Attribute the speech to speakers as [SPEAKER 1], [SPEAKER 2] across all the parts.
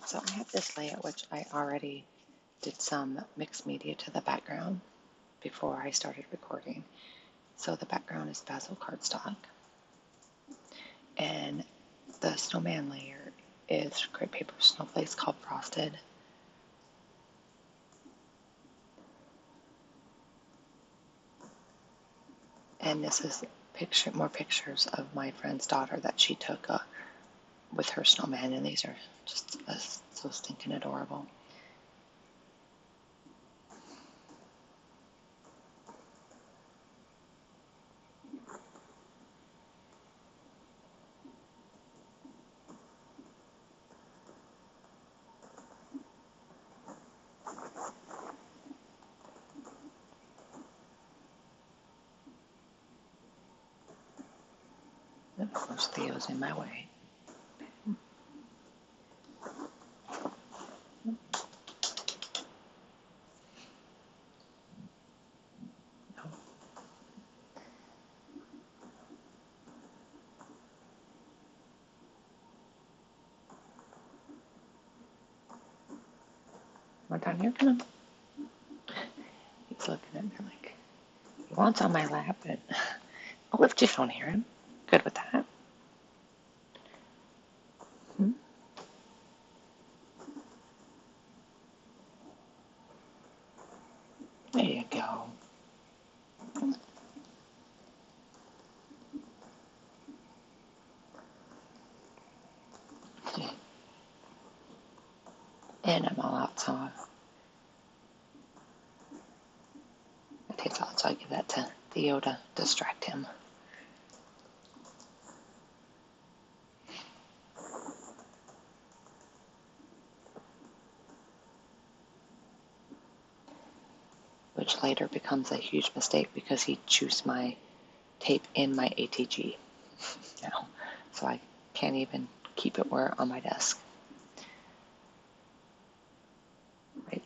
[SPEAKER 1] So I have this layout, which I already did some mixed media to the background before I started recording. So the background is basil cardstock, and the snowman layer is crepe paper snowflakes called frosted. And this is more pictures of my friend's daughter that she took with her snowman, and these are just so stinking adorable. Of course, Theo's in my way. We're down here, come on. He's looking at me like, he wants on my lap, but I'll lift you if you don't hear him. Good with that. There you go. And I'm all out, so it takes out, so I give that to Theo to distract him. Which later becomes a huge mistake because he chews my tape in my ATG now. So I can't even keep it on my desk. Right.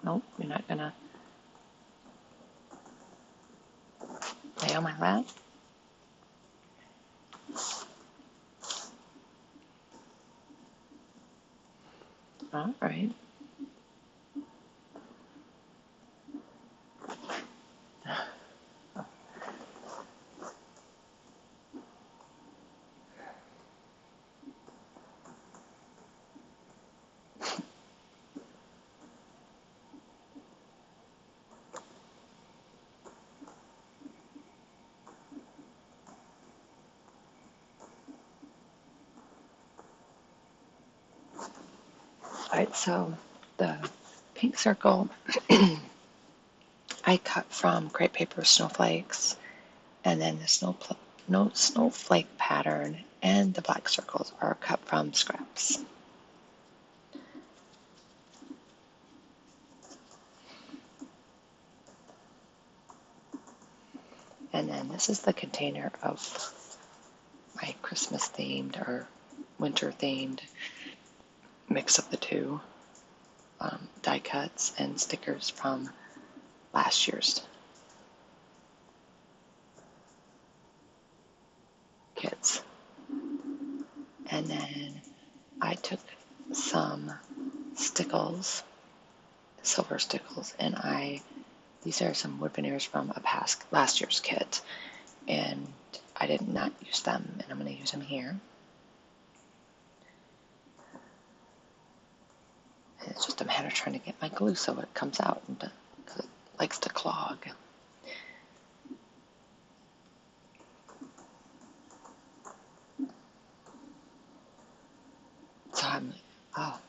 [SPEAKER 1] Nope, you're not gonna lay on my lap. All right. Alright, so the pink circle I cut from crepe paper snowflakes, and then the snowflake pattern and the black circles are cut from scraps. And then this is the container of my Christmas themed or winter themed mix of the two die cuts and stickers from last year's kits. And then I took some stickles, silver stickles, and these are some wood veneers from last year's kit, and I did not use them, and I'm going to use them here. And it's just a matter of trying to get my glue so it comes out, because it likes to clog.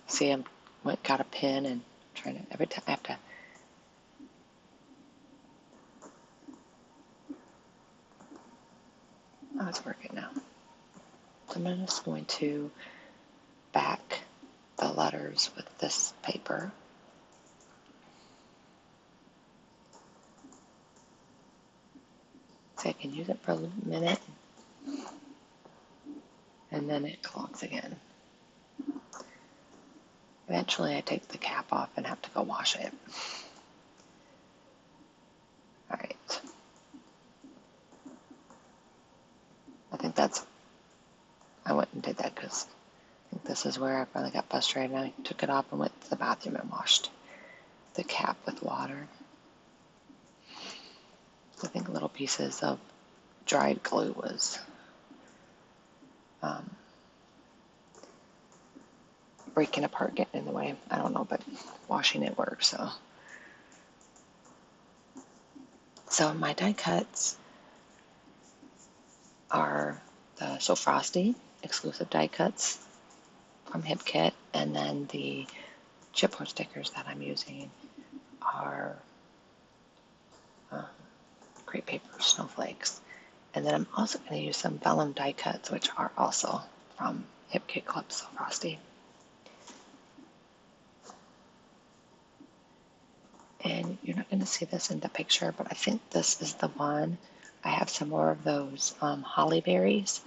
[SPEAKER 1] So got a pin and trying to, every time I have to. Oh, it's working now. So I'm just going to back the letters with this paper. So I can use it for a minute, and then it clogs again. Eventually I take the cap off and have to go wash it. All right. I went and did that because I think this is where I finally got frustrated. I took it off and went to the bathroom and washed the cap with water. I think little pieces of dried glue was breaking apart, getting in the way. I don't know, but washing it worked. So my die cuts are the So Frosty exclusive die cuts from HipKit, and then the chipboard stickers that I'm using are Great Paper Snowflakes. And then I'm also going to use some vellum die cuts, which are also from HipKit Club So Frosty. And you're not going to see this in the picture, but I think this is the one. I have some more of those holly berries.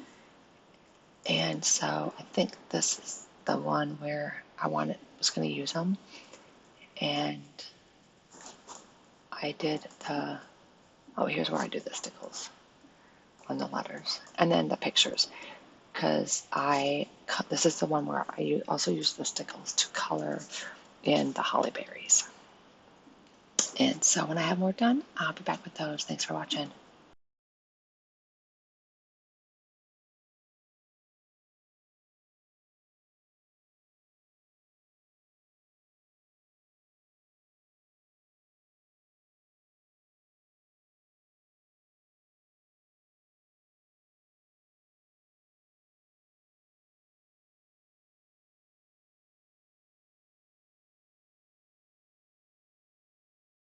[SPEAKER 1] And so I think this is the one where I was going to use them. And I did here's where I do the stickles on the letters. And then the pictures. Because this is the one where I also use the stickles to color in the holly berries. And so when I have more done, I'll be back with those. Thanks for watching.